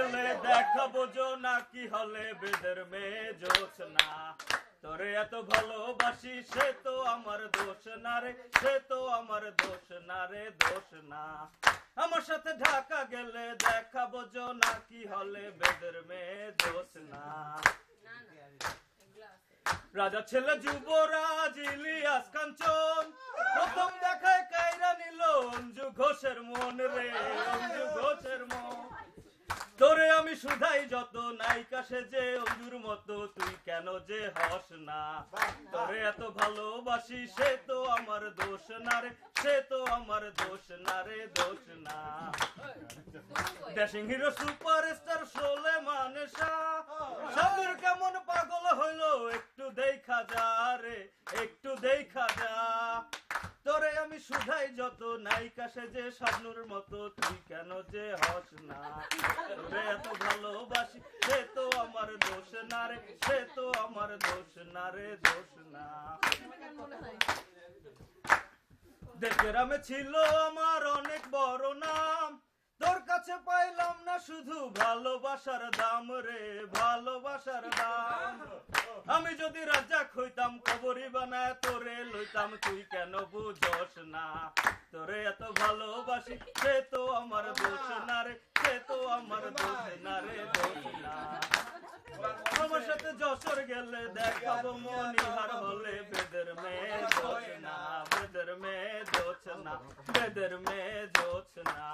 গেলে দেখাবো নাকি হলে বেদের মেয়ে জোছনা। তোরে এত ভালোবাসি সে তো আমার দোষ না রে, সে তো আমার দোষ না রে, দোষ না। আমার সাথে ঢাকা গেলে দেখাবো নাকি হলে বেদের মেয়ে জোছনা। রাজা ছেলে যুবরাজ ইলিয়াস কাঞ্চন প্রথম দেখায় কাইরা নিল অঞ্জু ঘোষের মন রে, অঞ্জু ঘোষের মন। তোরে আমি শুধাই যত নায়িকা সেজে অঞ্জুর মতো তুই কেন যে হস না। তোরে এত ভালোবাসি সে তো আমার দোষ না রে, সে তো আমার দোষ না রে, দোষ না। Dashing hero superstar Soleman Shah সবের কেমন পাগল হইলো একটু দেখা যা রে, একটু দেখা যা। তোরে আমি শুধাই যত নায়িকা সেজে শাবনূর মতো তুই কেন যে হস না। তোরে এত ভালোবাসি সে তো আমার দোষ না রে, সে তো আমার দোষ না রে, দোষ না। দেশগ্রামে ছিল আমার অনেক বড় নাম, তোর কাছে পাইলাম না শুধু ভালোবাসার দাম রে, ভালোবাসার দাম। আমি যদি রাজ্জাক হইতাম কবরী বানায় তোরে লইতাম, তুই কেন বুঝস না। তোরে এত ভালোবাসি সে তো আমার দোষ না রে, সে তো আমার দোষ না রে, দোষ না। আমার সাথে যশোর গেলে দেখাবো মনিহার হলে বেদের মেয়ে দোষ না, বেদের মেয়ে দোষ না, বেদের মেয়ে দোষ না।